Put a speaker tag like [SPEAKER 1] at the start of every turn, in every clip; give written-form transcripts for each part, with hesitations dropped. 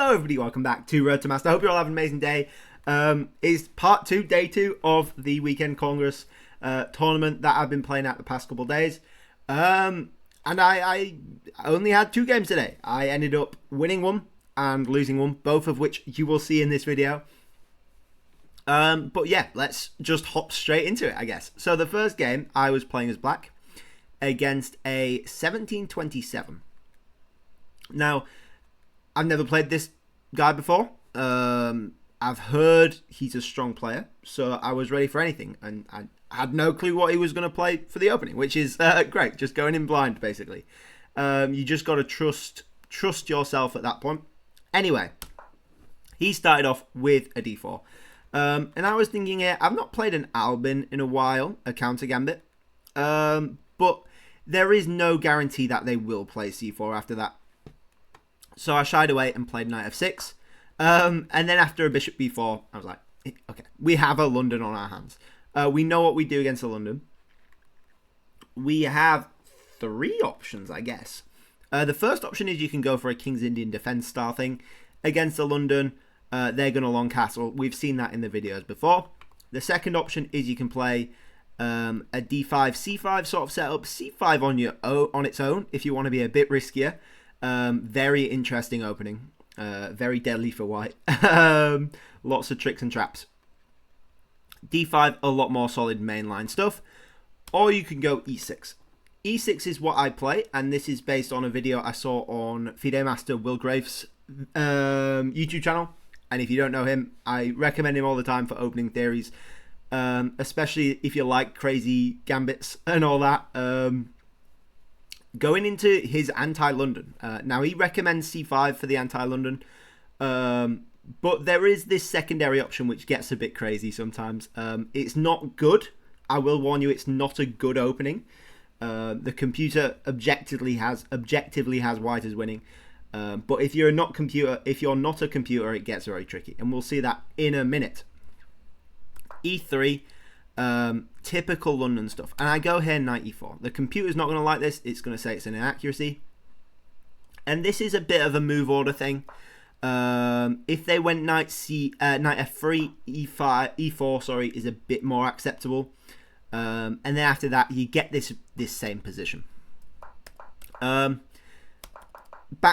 [SPEAKER 1] Hello everybody, welcome back to Road to Master. I hope you're all having an amazing day. It's part 2, day 2 of the Weekend Congress tournament that I've been playing at the past couple of days. And I only had 2 games today. I ended up winning one and losing one, both of which you will see in this video. But yeah, let's just hop straight into it, I guess. So the first game, I was playing as black against a 1727. Now, I've never played this guy before. I've heard he's a strong player, so I was ready for anything, and I had no clue what he was going to play for the opening, which is great. Just going in blind, basically. You just got to trust yourself at that point. Anyway, he started off with a d4, and I was thinking here, I've not played an Albin in a while, a counter gambit, but there is no guarantee that they will play c4 after that. So I shied away and played knight f6. And then after a bishop b4, I was like, okay, we have a London on our hands. We know what we do against a London. We have 3 options, I guess. The first option is you can go for a King's Indian defense style thing. Against a London, they're going to long castle. We've seen that in the videos before. The second option is you can play a d5, c5 sort of setup. c5 on its own if you want to be a bit riskier. Very interesting opening. Very deadly for white. Lots of tricks and traps. d5, a lot more solid mainline stuff. Or you can go e6. e6 is what I play, and this is based on a video I saw on FIDE Master Will Graves' YouTube channel. And if you don't know him, I recommend him all the time for opening theories, especially if you like crazy gambits and all that. Going into his anti-London. Now, he recommends c5 for the anti-London. But there is this secondary option which gets a bit crazy sometimes. It's not good. I will warn you, it's not a good opening. The computer objectively has white as winning. But if you're not a computer, it gets very tricky. And we'll see that in a minute. e3. Typical London stuff, and I go here knight e4. The computer's not going to like this. It's going to say it's an inaccuracy, and this is a bit of a move order thing. If they went knight f3, e5, e4, sorry, is a bit more acceptable, and then after that you get this same position. Back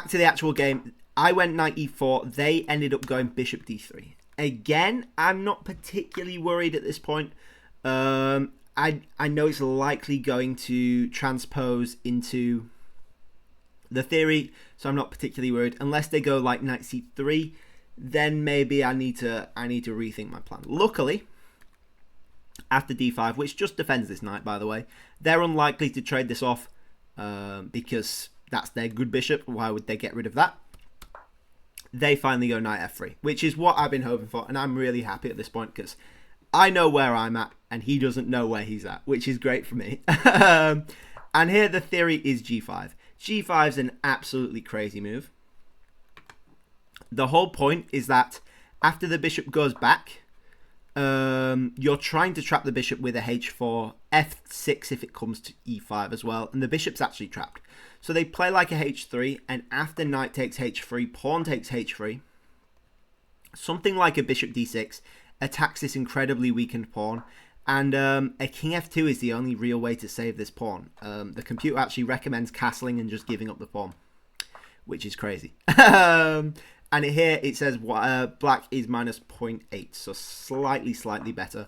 [SPEAKER 1] to the actual game. I went knight e4. They ended up going bishop d3. Again, I'm not particularly worried at this point. I know it's likely going to transpose into the theory, so I'm not particularly worried. Unless they go like knight c3, then maybe I need to rethink my plan. Luckily, after d5, which just defends this knight, by the way, they're unlikely to trade this off because that's their good bishop. Why would they get rid of that? They finally go knight f3, which is what I've been hoping for, and I'm really happy at this point because I know where I'm at, and he doesn't know where he's at, which is great for me. And here the theory is g5. g5 is an absolutely crazy move. The whole point is that after the bishop goes back, you're trying to trap the bishop with a h4, f6 if it comes to e5 as well, and the bishop's actually trapped. So they play like a h3, and after knight takes h3, pawn takes h3, something like a bishop d6, attacks this incredibly weakened pawn, and a king f2 is the only real way to save this pawn. The computer actually recommends castling and just giving up the pawn, which is crazy. And here it says black is minus 0.8, so slightly better.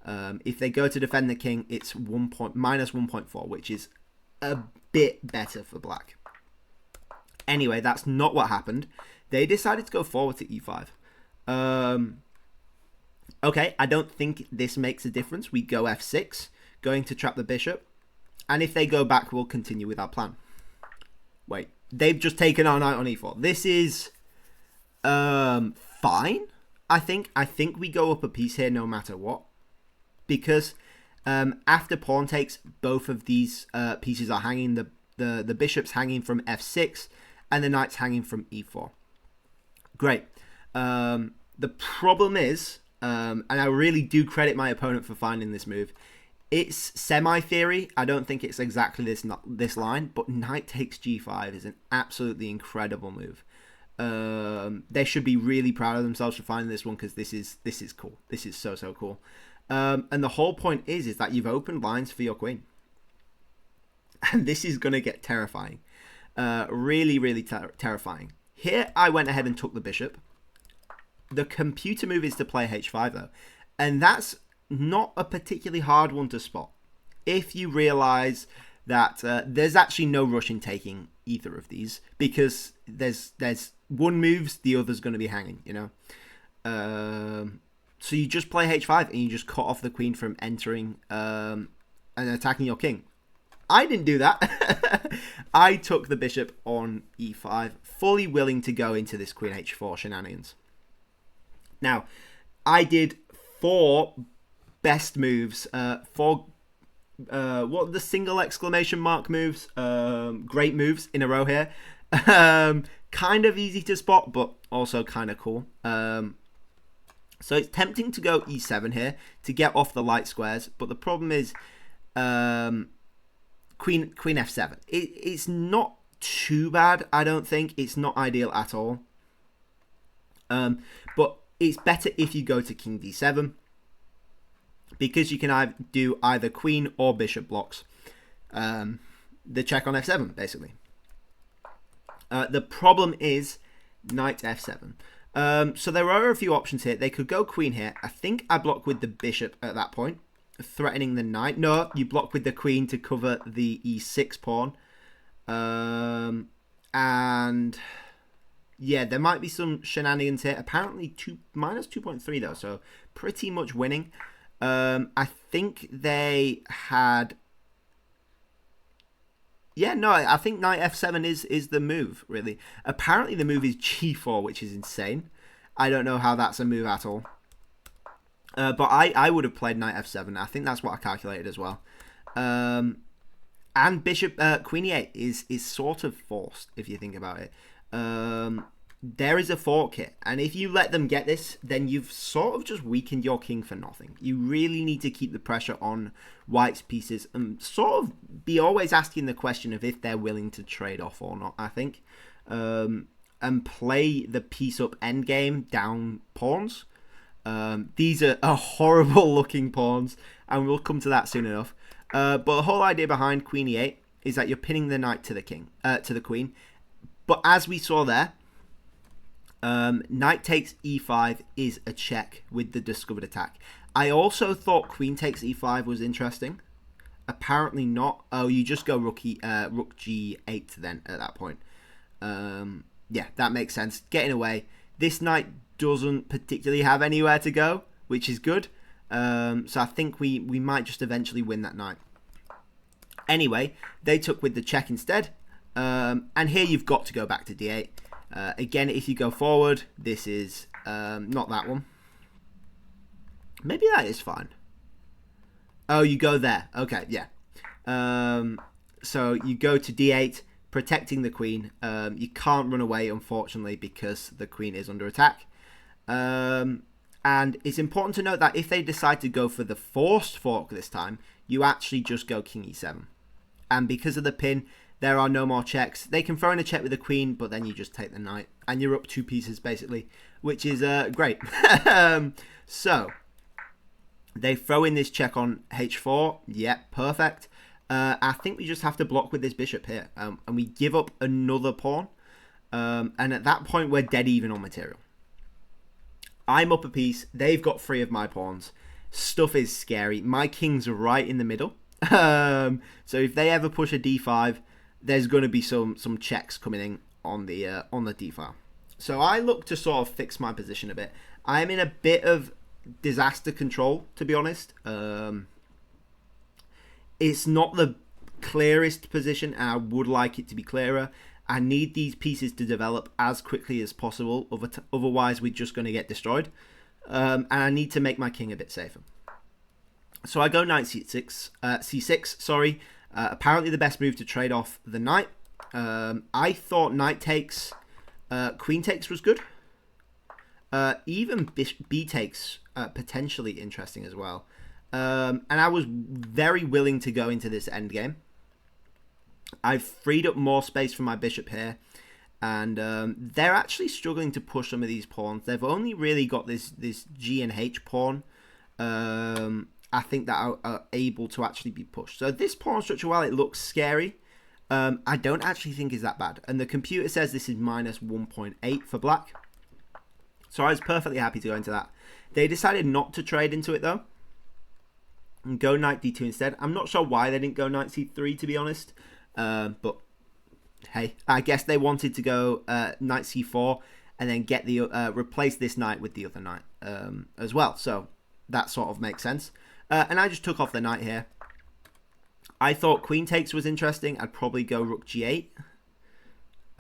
[SPEAKER 1] If they go to defend the king, it's minus 1.4, which is a bit better for black. Anyway, that's not what happened. They decided to go forward to e5. Okay, I don't think this makes a difference. We go f6, going to trap the bishop. And if they go back, we'll continue with our plan. Wait, they've just taken our knight on e4. This is fine, I think. I think we go up a piece here no matter what. Because after pawn takes, both of these pieces are hanging. The bishop's hanging from f6, and the knight's hanging from e4. Great. The problem is, and I really do credit my opponent for finding this move, it's semi-theory. I don't think it's exactly this line, but knight takes g5 is an absolutely incredible move. They should be really proud of themselves for finding this one, because this is cool. This is so cool. And the whole point is that you've opened lines for your queen, and this is gonna get terrifying. Really terrifying. Here I went ahead and took the bishop. The computer move is to play h5 though, and that's not a particularly hard one to spot if you realize that there's actually no rush in taking either of these, because there's one moves, the other's going to be hanging, you know. So you just play h5 and you just cut off the queen from entering and attacking your king. I didn't do that. I took the bishop on e5, fully willing to go into this queen h4 shenanigans. Now, I did 4 best moves, 4 what the single exclamation mark moves, great moves in a row here. Kind of easy to spot, but also kind of cool. So it's tempting to go e7 here to get off the light squares, but the problem is queen f7. It's not too bad, I don't think. It's not ideal at all. But it's better if you go to king d7, because you can do either queen or bishop blocks the check on f7, basically. The problem is knight f7. So there are a few options here. They could go queen here. I think I block with the bishop at that point, threatening the knight. No, you block with the queen to cover the e6 pawn. And yeah, there might be some shenanigans here. Apparently minus 2.3 though, so pretty much winning. I think they had... Yeah, no, I think knight f7 is the move, really. Apparently the move is g4, which is insane. I don't know how that's a move at all. But I would have played knight f7. I think that's what I calculated as well. And bishop queen e8 is sort of forced, if you think about it. There is a fork here, and if you let them get this, then you've sort of just weakened your king for nothing. You really need to keep the pressure on white's pieces and sort of be always asking the question of if they're willing to trade off or not, I think. And play the piece up endgame down pawns. These are horrible looking pawns, and we'll come to that soon enough. But the whole idea behind queen e8 is that you're pinning the knight to the king, to the queen. But as we saw there, knight takes e5 is a check with the discovered attack. I also thought queen takes e5 was interesting. Apparently not. Oh, you just go rook g8 then at that point. Yeah, that makes sense. Getting away. This knight doesn't particularly have anywhere to go, which is good. So I think we might just eventually win that knight. Anyway, they took with the check instead. And here you've got to go back to d8. Again, if you go forward, this is not that one. Maybe that is fine. Oh, you go there. Okay, yeah. So you go to d8, protecting the queen. You can't run away, unfortunately, because the queen is under attack. And it's important to note that if they decide to go for the forced fork this time, you actually just go king e7. And because of the pin, there are no more checks. They can throw in a check with the queen, but then you just take the knight. And you're up 2 pieces, basically, which is great. So, they throw in this check on h4. Yep, perfect. I think we just have to block with this bishop here. And we give up another pawn. And at that point, we're dead even on material. I'm up a piece. They've got 3 of my pawns. Stuff is scary. My king's right in the middle. So if they ever push a d5, there's going to be some checks coming in on the d file. So I look to sort of fix my position a bit. I'm in a bit of disaster control, to be honest. It's not the clearest position, and I would like it to be clearer. I need these pieces to develop as quickly as possible, otherwise we're just going to get destroyed. And I need to make my king a bit safer. So I go knight c6, sorry. Apparently the best move to trade off the knight. I thought knight takes, queen takes was good. Even b takes, potentially interesting as well. And I was very willing to go into this endgame. I've freed up more space for my bishop here. And they're actually struggling to push some of these pawns. They've only really got this G and H pawn, I think, that are able to actually be pushed. So this pawn structure, while it looks scary, I don't actually think is that bad. And the computer says this is minus 1.8 for black. So I was perfectly happy to go into that. They decided not to trade into it, though, and go knight d2 instead. I'm not sure why they didn't go knight c3, to be honest. But hey, I guess they wanted to go knight c4 and then get the replace this knight with the other knight as well. So that sort of makes sense. And I just took off the knight here. I thought queen takes was interesting. I'd probably go rook g8.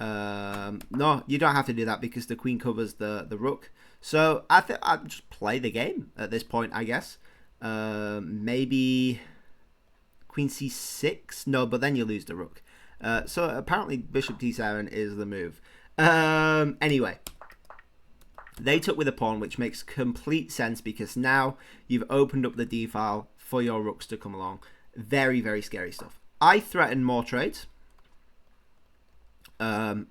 [SPEAKER 1] No, you don't have to do that because the queen covers the rook. So I think I'd just play the game at this point, I guess. Maybe queen c6. No, but then you lose the rook. So apparently bishop d7 is the move. Anyway, they took with a pawn, which makes complete sense because now you've opened up the d file for your rooks to come along. Very, very scary stuff. I threaten more trades. And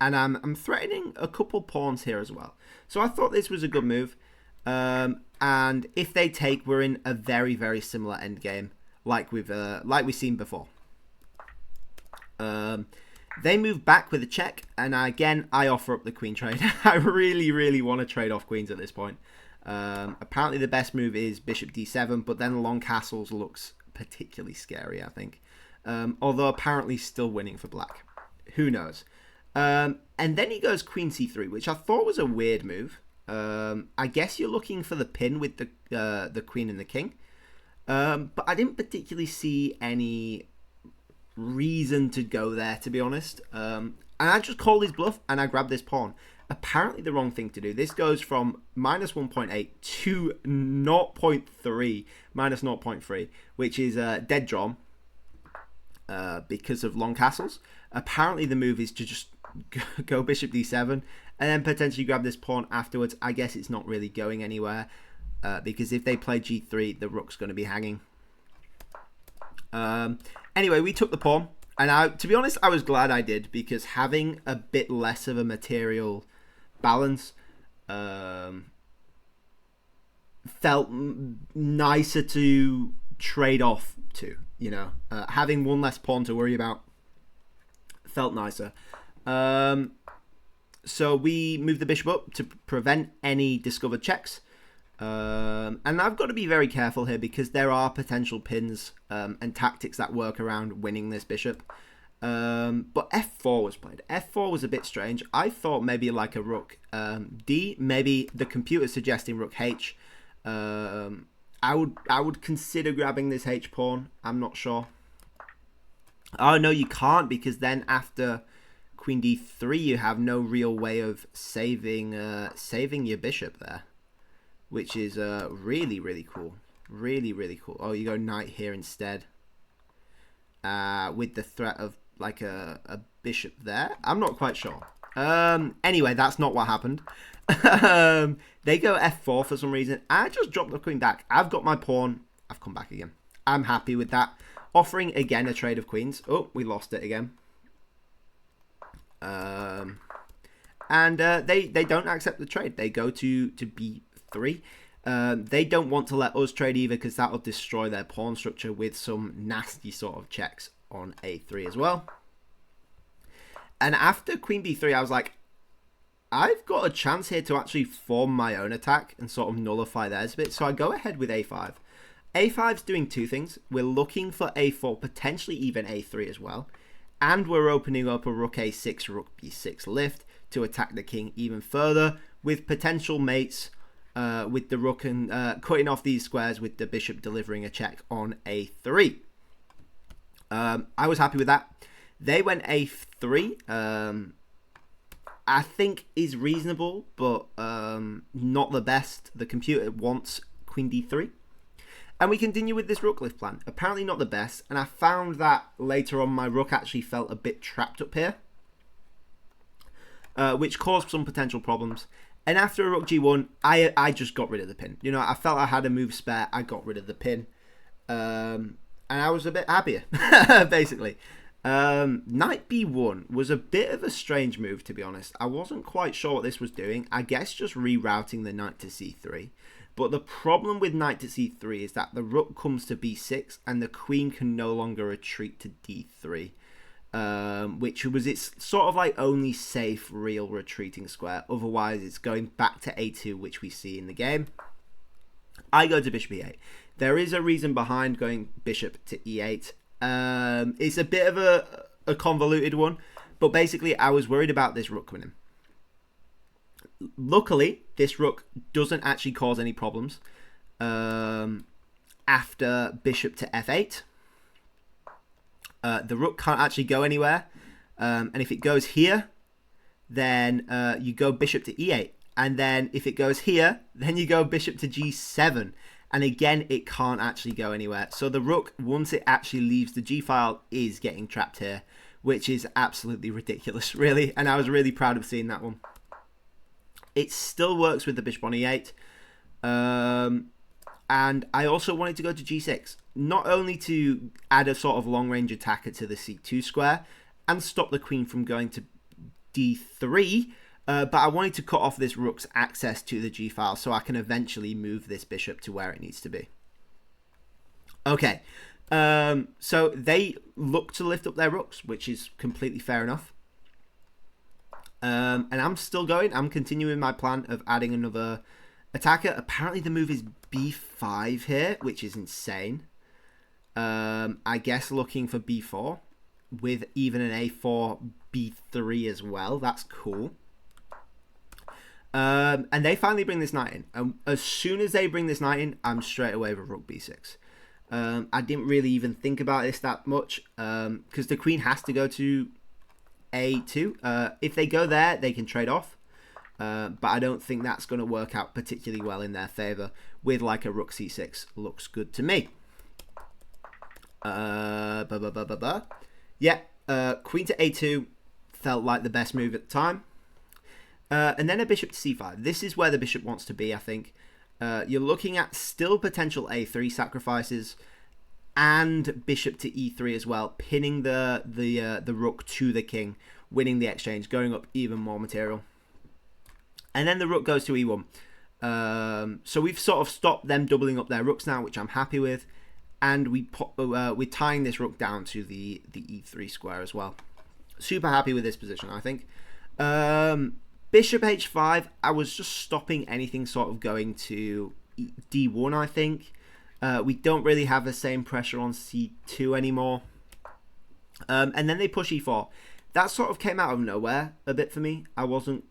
[SPEAKER 1] I'm threatening a couple pawns here as well. So I thought this was a good move. And if they take, we're in a very, very similar endgame like we've seen before. They move back with a check, and again, I offer up the queen trade. I really, really want to trade off queens at this point. Apparently the best move is bishop d7, but then long castles looks particularly scary, I think. Although apparently still winning for black. Who knows? And then he goes queen c3, which I thought was a weird move. I guess you're looking for the pin with the queen and the king. But I didn't particularly see any reason to go there, to be honest. And I just called his bluff and I grabbed this pawn. Apparently the wrong thing to do. This goes from minus 1.8 to 0.3, minus 0.3, which is dead drawn because of long castles. Apparently the move is to just go bishop d7 and then potentially grab this pawn afterwards. I guess it's not really going anywhere because if they play g3, the rook's going to be hanging. Anyway, we took the pawn, and to be honest, I was glad I did because having a bit less of a material balance felt nicer to trade off to. You know, having one less pawn to worry about felt nicer. So we moved the bishop up to prevent any discovered checks. And I've got to be very careful here because there are potential pins and tactics that work around winning this bishop. But f4 was played. f4 was a bit strange. I thought maybe like a rook d, maybe the computer suggesting rook h. I would consider grabbing this h pawn. I'm not sure. Oh no, you can't, because then after queen d3 you have no real way of saving your bishop there, which is really, really cool. Really, really cool. Oh, you go knight here instead with the threat of like a bishop there. I'm not quite sure. Anyway, that's not what happened. They go f4 for some reason. I just dropped the queen back. I've got my pawn. I've come back again. I'm happy with that. Offering again a trade of queens. Oh, we lost it again. And they don't accept the trade. They go to b3. They don't want to let us trade either because that will destroy their pawn structure with some nasty sort of checks on a3 as well. And after queen b3, I was like, I've got a chance here to actually form my own attack and sort of nullify theirs a bit. So I go ahead with a5. a5's doing two things. We're looking for a4, potentially even a3 as well. And we're opening up a rook a6, rook b6 lift to attack the king even further with potential mates with the rook and cutting off these squares with the bishop delivering a check on a3. I was happy with that. They went a3. I think is reasonable, but not the best. The computer wants queen d3. And we continue with this rook lift plan. Apparently not the best. And I found that later on my rook actually felt a bit trapped up here, which caused some potential problems. And after a rook g1, I just got rid of the pin. You know, I felt I had a move spare. I got rid of the pin. And I was a bit happier, basically. Knight b1 was a bit of a strange move, to be honest. I wasn't quite sure what this was doing. I guess just rerouting the knight to c3. But the problem with knight to c3 is that the rook comes to b6 and the queen can no longer retreat to d3. Which was its sort of like only safe real retreating square. Otherwise, it's going back to a2, which we see in the game. I go to bishop e8. There is a reason behind going bishop to e8. It's a bit of a convoluted one, but basically I was worried about this rook coming in. Luckily, this rook doesn't actually cause any problems after bishop to f8. The rook can't actually go anywhere, and if it goes here, then you go bishop to e8, and then if it goes here, then you go bishop to g7. And again, it can't actually go anywhere. So the rook, once it actually leaves the g-file, is getting trapped here, which is absolutely ridiculous, really. And I was really proud of seeing that one. It still works with the bishop on e8. And I also wanted to go to g6, not only to add a sort of long-range attacker to the c2 square and stop the queen from going to d3, but I wanted to cut off this rook's access to the g-file so I can eventually move this bishop to where it needs to be. Okay, so they look to lift up their rooks, which is completely fair enough. And I'm still going. I'm continuing my plan of adding another attacker. Apparently the move is b5 here, which is insane. I guess looking for b4 with even an a4 b3 as well. That's cool. And they finally bring this knight in. And as soon as they bring this knight in, I'm straight away with rook b6. I didn't really even think about this that much because the queen has to go to a2. If they go there, they can trade off. But I don't think that's going to work out particularly well in their favor. With like a rook c6 looks good to me. Yeah, queen to a2 felt like the best move at the time. And then a bishop to c5. This is where the bishop wants to be, I think. You're looking at still potential a3 sacrifices and bishop to e3 as well, pinning the rook to the king, winning the exchange, going up even more material. And then the rook goes to e1. So we've sort of stopped them doubling up their rooks now, which I'm happy with. And we're tying this rook down to the e3 square as well. Super happy with this position, I think. Bishop h5, I was just stopping anything sort of going to d1, I think. We don't really have the same pressure on c2 anymore. And then they push e4. That sort of came out of nowhere a bit for me. I wasn't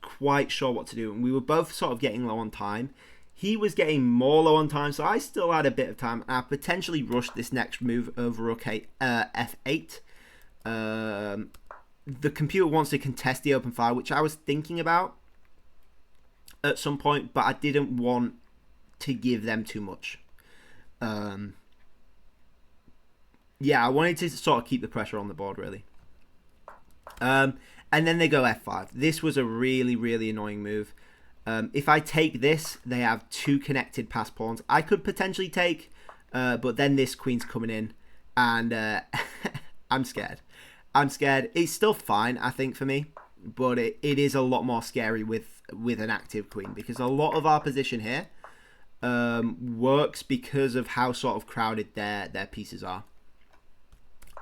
[SPEAKER 1] quite sure what to do. And we were both sort of getting low on time. He was getting more low on time, so I still had a bit of time. I potentially rushed this next move over rook f8. The computer wants to contest the open file, which I was thinking about at some point, but I didn't want to give them too much. Yeah, I wanted to sort of keep the pressure on the board, really. And then they go f5. This was a really, really annoying move. If I take this, they have two connected pass pawns. I could potentially take, but then this queen's coming in, and I'm scared. I'm scared. It's still fine, I think, for me, but it is a lot more scary with an active queen, because a lot of our position here works because of how sort of crowded their pieces are.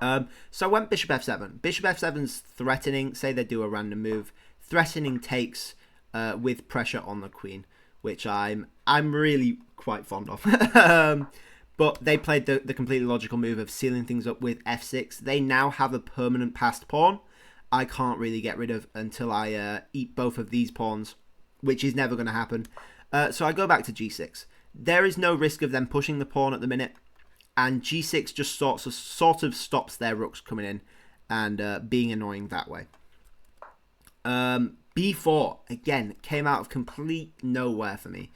[SPEAKER 1] So I went bishop f7. Bishop f7's threatening. Say they do a random move. Threatening takes with pressure on the queen, which I'm really quite fond of. But they played the completely logical move of sealing things up with f6. They now have a permanent passed pawn I can't really get rid of until I eat both of these pawns, which is never going to happen. So I go back to g6. There is no risk of them pushing the pawn at the minute, and g6 just sort of stops their rooks coming in and being annoying that way. b4, again, came out of complete nowhere for me.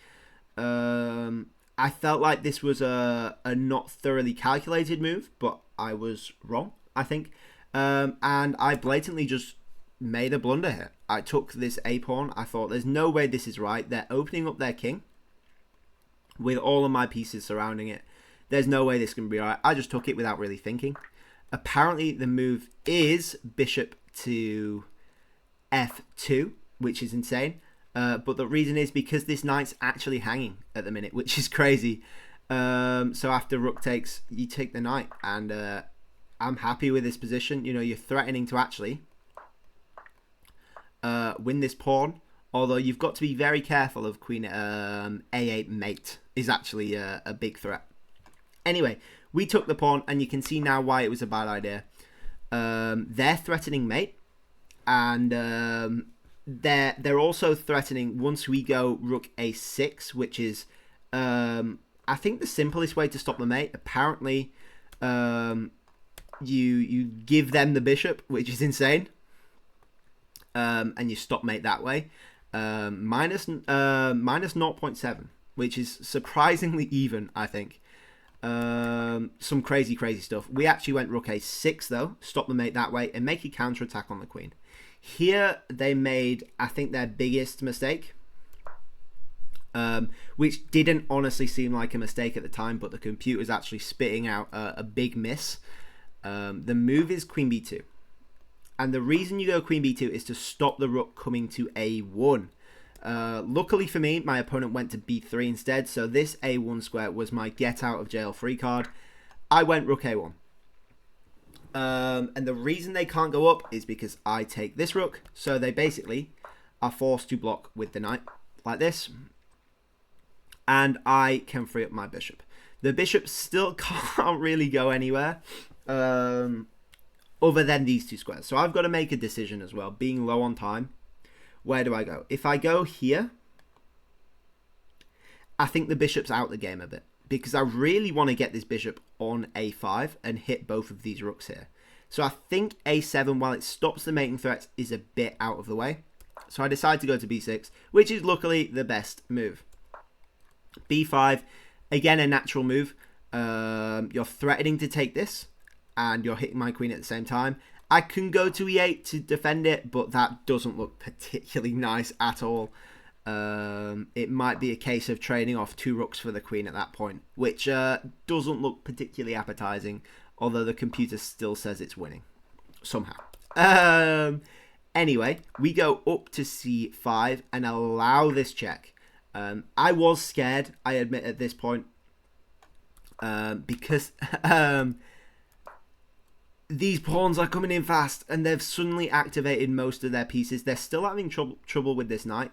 [SPEAKER 1] I felt like this was a not thoroughly calculated move, but I was wrong, I think. And I blatantly just made a blunder here. I took this a-pawn. I thought, there's no way this is right. They're opening up their king with all of my pieces surrounding it. There's no way this can be right. I just took it without really thinking. Apparently the move is bishop to f2, which is insane. But the reason is because this knight's actually hanging at the minute, which is crazy. So after rook takes, you take the knight, and I'm happy with this position. You know, you're threatening to actually win this pawn, although you've got to be very careful of queen a8 mate is actually a big threat. Anyway, we took the pawn, and you can see now why it was a bad idea. They're threatening mate, and they're also threatening once we go rook a6, which is I think the simplest way to stop the mate. Apparently, you give them the bishop, which is insane, and you stop mate that way. Minus 0.7, which is surprisingly even, I think. Some crazy stuff. We actually went rook a6 though, stop the mate that way, and make a counter attack on the queen. Here they made, I think, their biggest mistake, which didn't honestly seem like a mistake at the time, but the computer's actually spitting out a big miss. The move is queen b2, and the reason you go queen b2 is to stop the rook coming to a1. Luckily for me, my opponent went to b3 instead, so this a1 square was my get out of jail free card. I went rook a1. And the reason they can't go up is because I take this rook, so they basically are forced to block with the knight like this, and I can free up my bishop. The bishop still can't really go anywhere other than these two squares, so I've got to make a decision as well, being low on time. Where do I go? If I go here, I think the bishop's out the game a bit, because I really want to get this bishop on a5 and hit both of these rooks here. So I think a7, while it stops the mating threats, is a bit out of the way. So I decide to go to b6, which is luckily the best move. b5, again a natural move. You're threatening to take this, and you're hitting my queen at the same time. I can go to e8 to defend it, but that doesn't look particularly nice at all. It might be a case of trading off two rooks for the queen at that point, which doesn't look particularly appetizing, although the computer still says it's winning somehow. Anyway, we go up to c5 and allow this check. I was scared, I admit, at this point, because these pawns are coming in fast, and they've suddenly activated most of their pieces. They're still having trouble with this knight.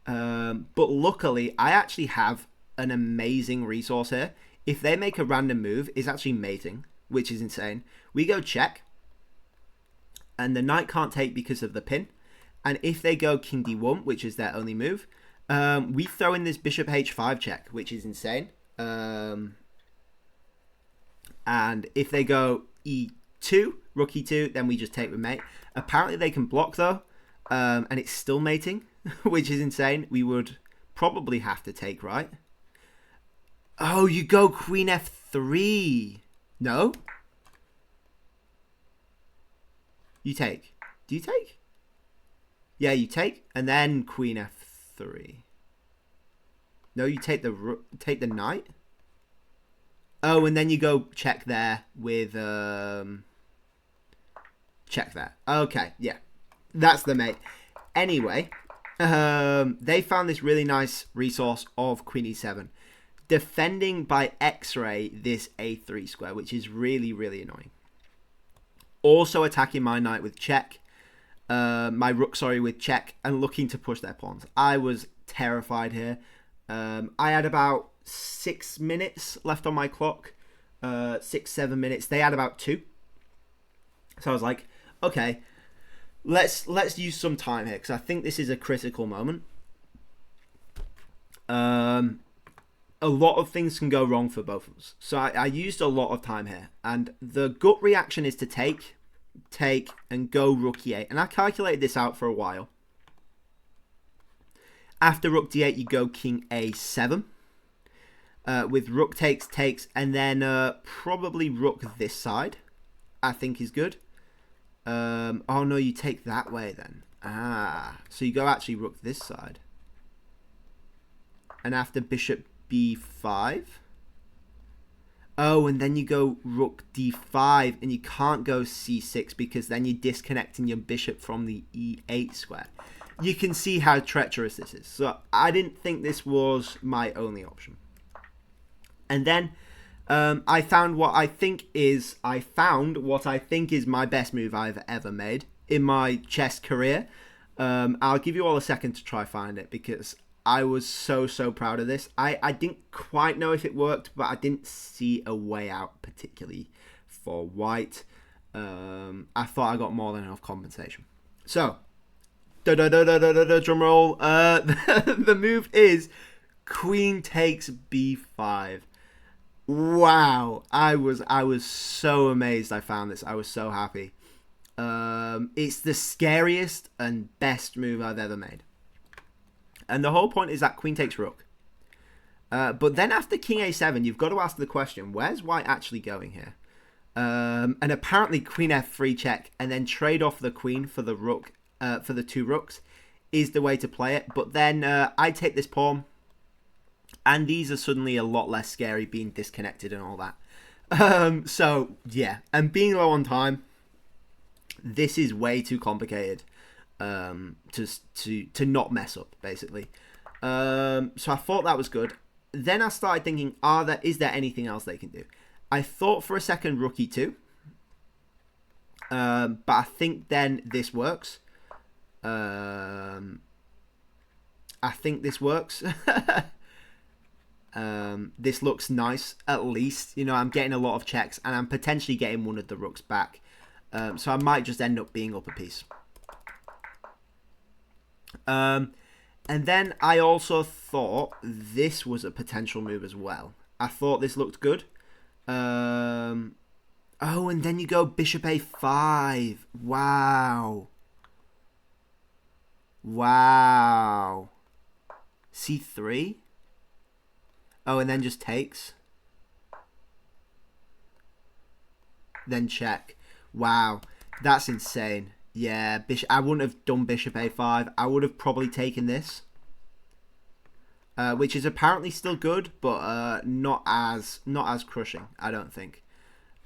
[SPEAKER 1] But luckily, I actually have an amazing resource here. If they make a random move, it's actually mating, which is insane. We go check, and the knight can't take because of the pin. And if they go king d1, which is their only move, we throw in this bishop h5 check, which is insane. And if they go e2, rook e2, then we just take with mate. Apparently they can block though, and it's still mating, which is insane. We would probably have to take, right? Oh, you go queen f3. No? You take. Do you take? Yeah, you take, and then queen f3. No, you take the knight. Oh, and then you go check there with check there. Okay, yeah, that's the mate. Anyway, they found this really nice resource of queen e7, defending by x-ray this a3 square, which is really annoying. Also attacking my knight with check, my rook, sorry, with check, and looking to push their pawns. I was terrified here. I had about 6 minutes left on my clock, 6-7 minutes. They had about 2. So I was like, okay, let's use some time here, because I think this is a critical moment. A lot of things can go wrong for both of us. So I used a lot of time here, and the gut reaction is to take, and go rook e8. And I calculated this out for a while. After rook d8, you go king a7. With rook takes, and then probably rook this side, I think is good. Oh no, you take that way then. So you go actually rook this side. And after bishop b5. Oh, and then you go rook d5, and you can't go c6 because then you're disconnecting your bishop from the e8 square. You can see how treacherous this is. So I didn't think this was my only option. And then I found what I think is my best move I've ever made in my chess career. I'll give you all a second to try find it because I was so proud of this. I didn't quite know if it worked, but I didn't see a way out particularly for white. I thought I got more than enough compensation. So, drum roll. The move is queen takes b5. Wow, I was so amazed I found this. I was so happy. It's the scariest and best move I've ever made. And the whole point is that queen takes rook. But then after king a7, you've got to ask the question, where's white actually going here? And apparently queen f3 check and then trade off the queen for the rook, for the two rooks is the way to play it. But then I take this pawn. And these are suddenly a lot less scary being disconnected and all that. So, yeah. And being low on time, this is way too complicated to not mess up, basically. So I thought that was good. Then I started thinking, is there anything else they can do? I thought for a second rook e2. But I think then this works. I think this works. This looks nice, at least. You know, I'm getting a lot of checks, and I'm potentially getting one of the rooks back. So I might just end up being up a piece. And then I also thought this was a potential move as well. I thought this looked good. Oh, and then you go bishop a5. Wow. Wow. c3. Oh, and then just takes. Then check. Wow, that's insane. Yeah, I wouldn't have done bishop a5. I would have probably taken this. Which is apparently still good, but not as crushing, I don't think.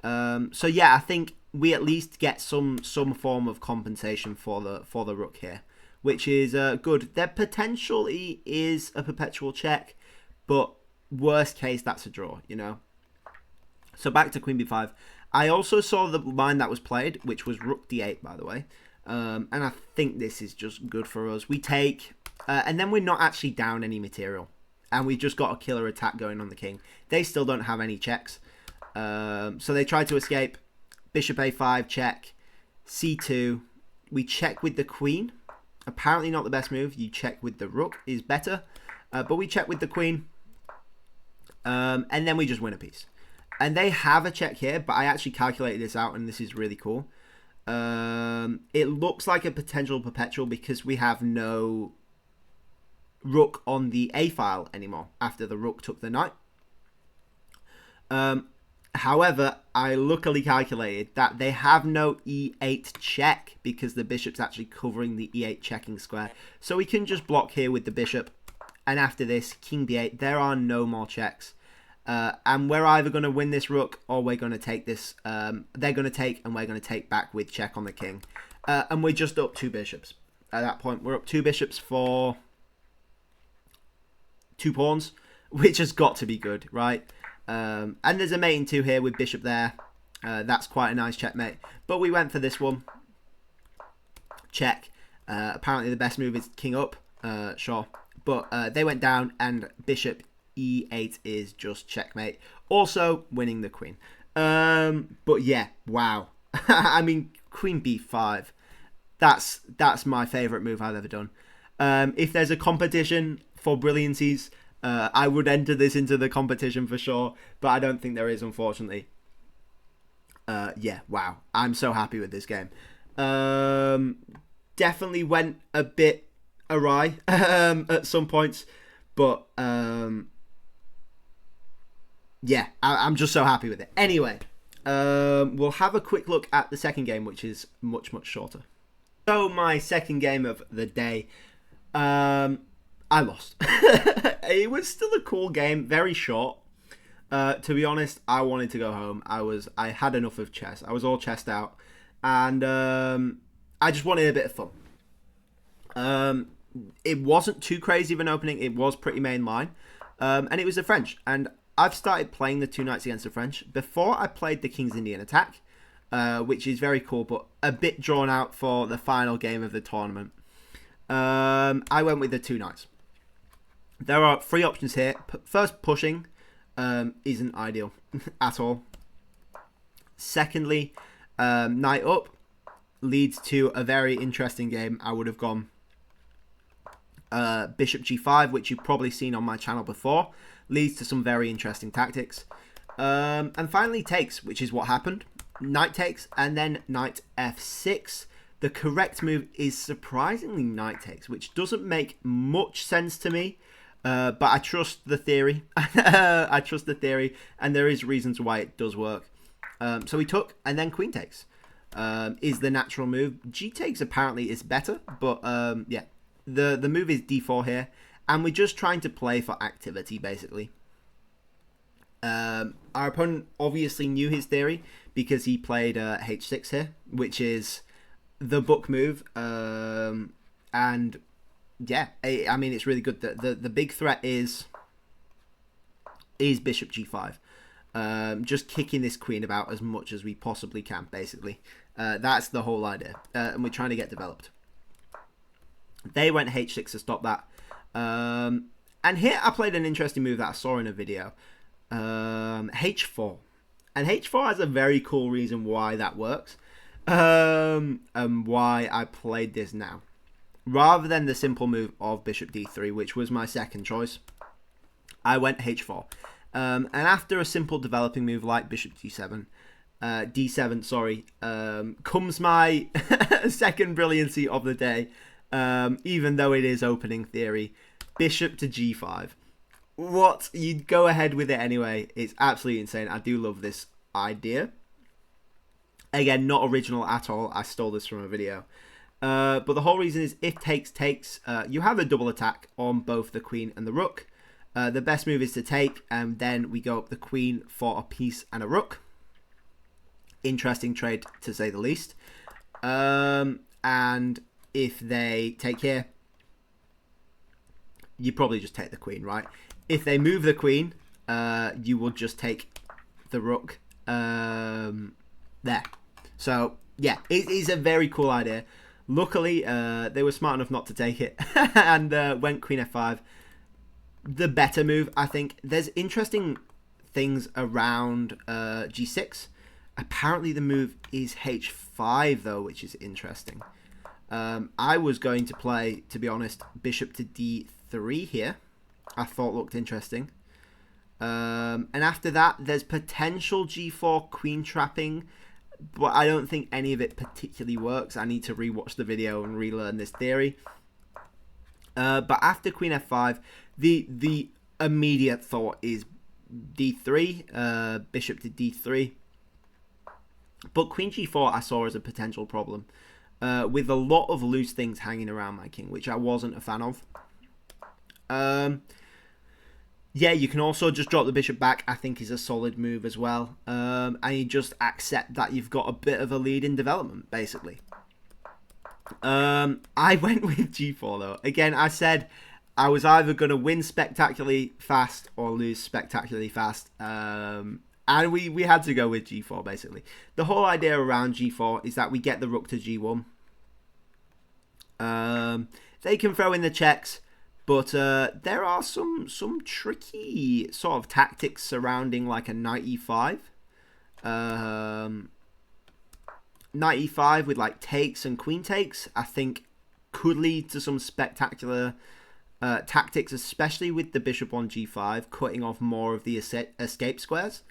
[SPEAKER 1] So yeah, I think we at least get some form of compensation for the rook here, which is good. There potentially is a perpetual check, but worst case, that's a draw, you know. So back to queen b5. I also saw the line that was played, which was rook d8, by the way. And I think this is just good for us. We take, and then we're not actually down any material. And we've just got a killer attack going on the king. They still don't have any checks. So they try to escape. Bishop a5, check. c2. We check with the queen. Apparently not the best move. You check with the rook is better. But we check with the queen. And then we just win a piece. And they have a check here, but I actually calculated this out, and this is really cool. It looks like a potential perpetual because we have no rook on the A file anymore after the rook took the knight. However, I luckily calculated that they have no E8 check because the bishop's actually covering the E8 checking square. So we can just block here with the bishop. And after this, king d8, there are no more checks. And we're either going to win this rook or we're going to take this. They're going to take and we're going to take back with check on the king. And we're just up 2 bishops. At that point, we're up 2 bishops for 2 pawns, which has got to be good, right? And there's a mate in 2 here with bishop there. That's quite a nice checkmate. But we went for this one. Check. Apparently the best move is king up. Sure. But they went down and bishop e8 is just checkmate. Also winning the queen. But yeah, wow. I mean, queen b5. That's my favourite move I've ever done. If there's a competition for brilliancies, I would enter this into the competition for sure. But I don't think there is, unfortunately. Yeah, wow. I'm so happy with this game. Definitely went a bit awry at some points, but yeah, I'm just so happy with it. Anyway, we'll have a quick look at the second game, which is much shorter. So my second game of the day, I lost. It was still a cool game, very short. To be honest, I wanted to go home. I had enough of chess. I was all chessed out, and I just wanted a bit of fun. It wasn't too crazy of an opening. It was pretty mainline, and it was the French. And I've started playing the 2 knights against the French. Before I played the King's Indian attack, which is very cool, but a bit drawn out for the final game of the tournament. I went with the 2 knights. There are 3 options here. First, pushing isn't ideal at all. Secondly, knight up leads to a very interesting game. I would have gone bishop g5, which you've probably seen on my channel before, leads to some very interesting tactics. And finally, takes, which is what happened. Knight takes, and then knight f6. The correct move is surprisingly knight takes, which doesn't make much sense to me. But I trust the theory. I trust the theory, and there is reasons why it does work. So he took, and then queen takes is the natural move. G takes apparently is better, but yeah, the move is d4 here, and we're just trying to play for activity, basically. Our opponent obviously knew his theory because he played h6 here, which is the book move, and yeah, I mean, it's really good. The big threat is bishop g5. Just kicking this queen about as much as we possibly can, basically. That's the whole idea, and we're trying to get developed. They went h6 to stop that. And here I played an interesting move that I saw in a video. h4. And h4 has a very cool reason why that works. And why I played this now. Rather than the simple move of bishop d3, which was my second choice, I went h4. And after a simple developing move like bishop d7, comes my second brilliancy of the day, even though it is opening theory, bishop to g5. What? You'd go ahead with it anyway. It's absolutely insane. I do love this idea. Again, not original at all. I stole this from a video. But the whole reason is if takes takes, you have a double attack on both the queen and the rook. The best move is to take, and then we go up the queen for a piece and a rook. Interesting trade, to say the least. And if they take here, you probably just take the queen, right? If they move the queen, you will just take the rook there. So, yeah, it is a very cool idea. Luckily, they were smart enough not to take it and went queen f5. The better move, I think. There's interesting things around g6. Apparently, the move is h5, though, which is interesting. I was going to play, to be honest, bishop to d3 here. I thought looked interesting. And after that, there's potential g4 queen trapping, but I don't think any of it particularly works. I need to rewatch the video and relearn this theory. But after queen f5, the immediate thought is d3, bishop to d3. But queen g4 I saw as a potential problem, with a lot of loose things hanging around my king, which I wasn't a fan of. Yeah, you can also just drop the bishop back, I think is a solid move as well. And you just accept that you've got a bit of a lead in development, basically. I went with g4 though. Again, I said I was either going to win spectacularly fast or lose spectacularly fast. And we had to go with g4, basically. The whole idea around g4 is that we get the rook to g1. They can throw in the checks. But there are some tricky sort of tactics surrounding like a knight e5. Knight e5 with like takes and queen takes, I think could lead to some spectacular tactics, especially with the bishop on g5, cutting off more of the escape squares.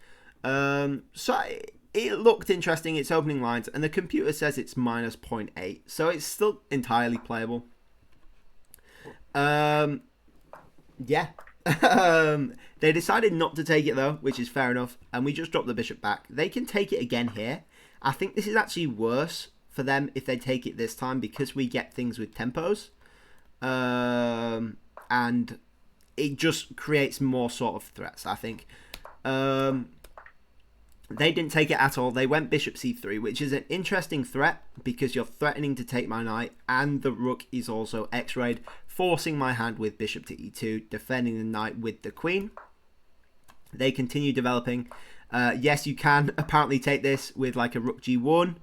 [SPEAKER 1] So it looked interesting, its opening lines, and the computer says it's minus 0.8, so it's still entirely playable. Yeah. They decided not to take it though, which is fair enough, and we just dropped the bishop back. They can take it again here. I think this is actually worse for them if they take it this time, because we get things with tempos, and it just creates more sort of threats, I think. They didn't take it at all. They went bishop c3, which is an interesting threat because you're threatening to take my knight, and the rook is also x-rayed, forcing my hand with bishop to e2, defending the knight with the queen. They continue developing. Yes, you can apparently take this with like a rook g1.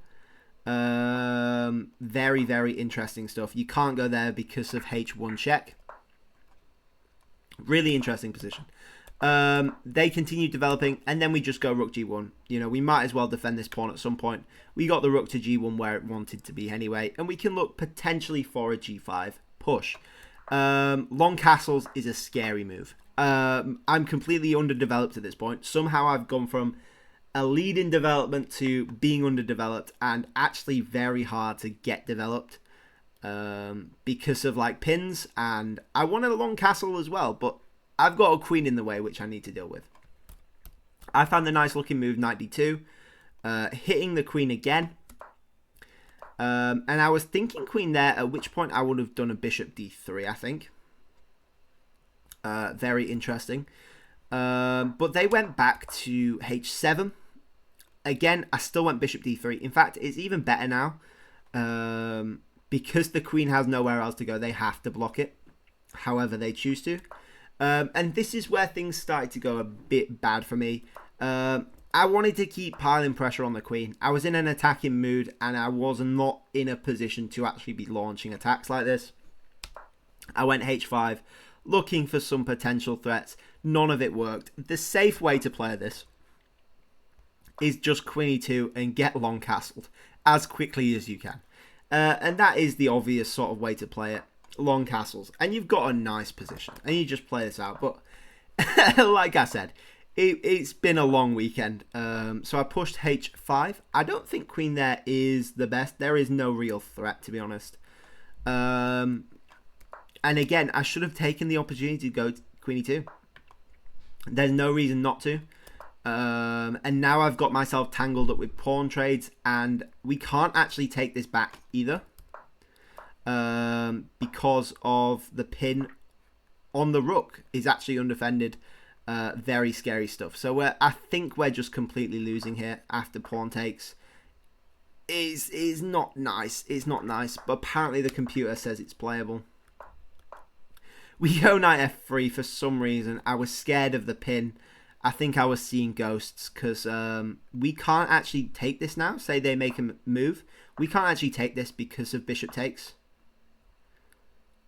[SPEAKER 1] Very, very interesting stuff. You can't go there because of h1 check. Really interesting position. They continue developing, and then we just go rook g1. You know, we might as well defend this pawn at some point. We got the rook to g1 where it wanted to be anyway, and we can look potentially for a g5 push. Long castles is a scary move. I'm completely underdeveloped at this point. Somehow I've gone from a lead in development to being underdeveloped, and actually very hard to get developed because of like pins, and I wanted a long castle as well, but I've got a queen in the way, which I need to deal with. I found the nice looking move, knight d2, hitting the queen again. And I was thinking queen there, at which point I would have done a bishop d3, I think. Very interesting. But they went back to h7. Again, I still went bishop d3. In fact, it's even better now. Because the queen has nowhere else to go, they have to block it however they choose to. And this is where things started to go a bit bad for me. I wanted to keep piling pressure on the queen. I was in an attacking mood, and I was not in a position to actually be launching attacks like this. I went h5, looking for some potential threats. None of it worked. The safe way to play this is just queen e2 and get long castled as quickly as you can. And that is the obvious sort of way to play it. Long castles, and you've got a nice position, and you just play this out. But like I said, it's been a long weekend, so I pushed h5. I don't think queen there is the best. There is no real threat, to be honest. And again, I should have taken the opportunity to go queen e2. There's no reason not to. And now I've got myself tangled up with pawn trades, and we can't actually take this back either. Because of the pin on the rook is actually undefended. Very scary stuff. So I think we're just completely losing here after pawn takes. Is not nice. It's not nice, but apparently the computer says it's playable. We go knight f3 for some reason. I was scared of the pin. I think I was seeing ghosts because we can't actually take this now. Say they make a move. We can't actually take this because of bishop takes.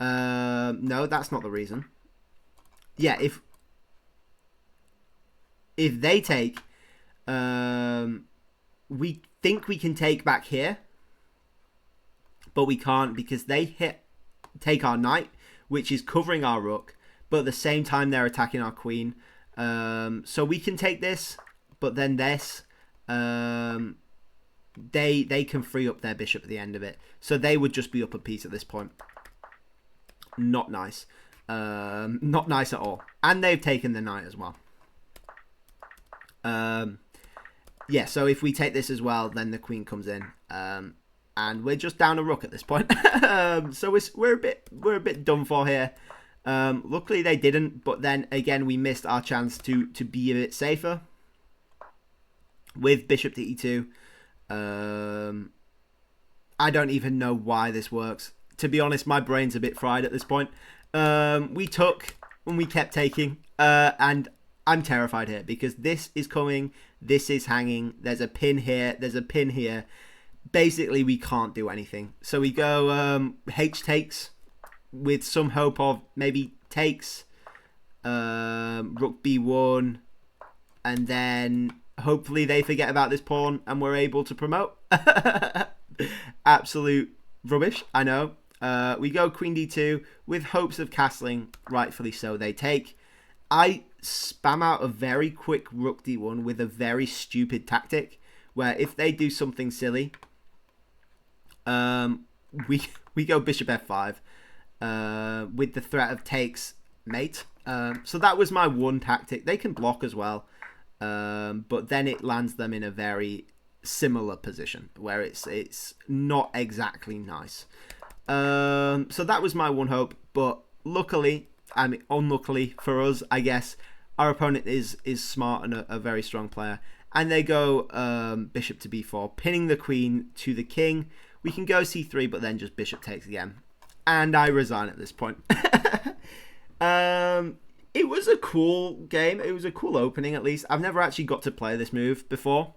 [SPEAKER 1] No, that's not the reason. Yeah, if they take, we think we can take back here, but we can't because they take our knight, which is covering our rook, but at the same time they're attacking our queen. So we can take this, but then this, they can free up their bishop at the end of it, so they would just be up a piece at this point. Not nice. Not nice at all. And they've taken the knight as well. Yeah, so if we take this as well, then the queen comes in. And we're just down a rook at this point. So we're a bit done for here. Luckily they didn't, but then again we missed our chance to be a bit safer with bishop to e2. I don't even know why this works. To be honest, my brain's a bit fried at this point. We took and we kept taking, and I'm terrified here because this is coming, this is hanging, there's a pin here, there's a pin here. Basically, we can't do anything. So we go H takes with some hope of maybe takes, rook b1, and then hopefully they forget about this pawn and we're able to promote. Absolute rubbish, I know. We go queen d2 with hopes of castling, rightfully so they take. I spam out a very quick rook d1 with a very stupid tactic where if they do something silly, we go bishop f5 with the threat of takes mate. So that was my one tactic. They can block as well, but then it lands them in a very similar position where it's not exactly nice. So that was my one hope, but luckily, I mean unluckily for us, I guess, Our opponent is smart and a very strong player. And they go bishop to b4, pinning the queen to the king. We can go c3, but then just bishop takes again. And I resign at this point. It was a cool game. It was a cool opening, at least. I've never actually got to play this move before.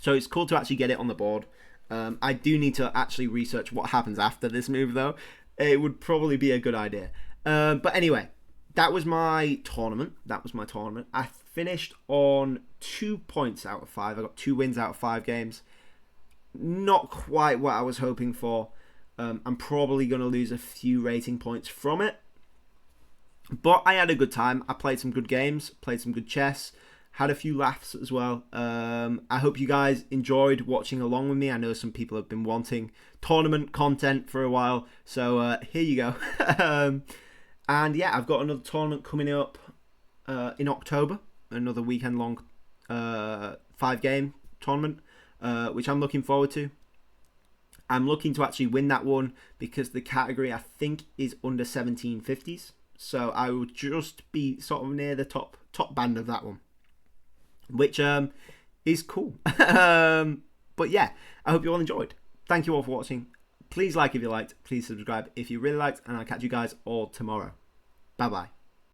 [SPEAKER 1] So it's cool to actually get it on the board. I do need to actually research what happens after this move, though. It would probably be a good idea. But anyway, that was my tournament. I finished on 2 points out of 5. I got 2 wins out of 5 games. Not quite what I was hoping for. I'm probably going to lose a few rating points from it. But I had a good time. I played some good games, played some good chess, had a few laughs as well. I hope you guys enjoyed watching along with me. I know some people have been wanting tournament content for a while. So here you go. And yeah, I've got another tournament coming up in October. Another weekend-long 5-game tournament, which I'm looking forward to. I'm looking to actually win that one because the category, I think, is under 1750s. So I will just be sort of near the top band of that one, which is cool. But yeah, I hope you all enjoyed. Thank you all for watching. Please like if you liked. Please subscribe if you really liked. And I'll catch you guys all tomorrow. Bye-bye.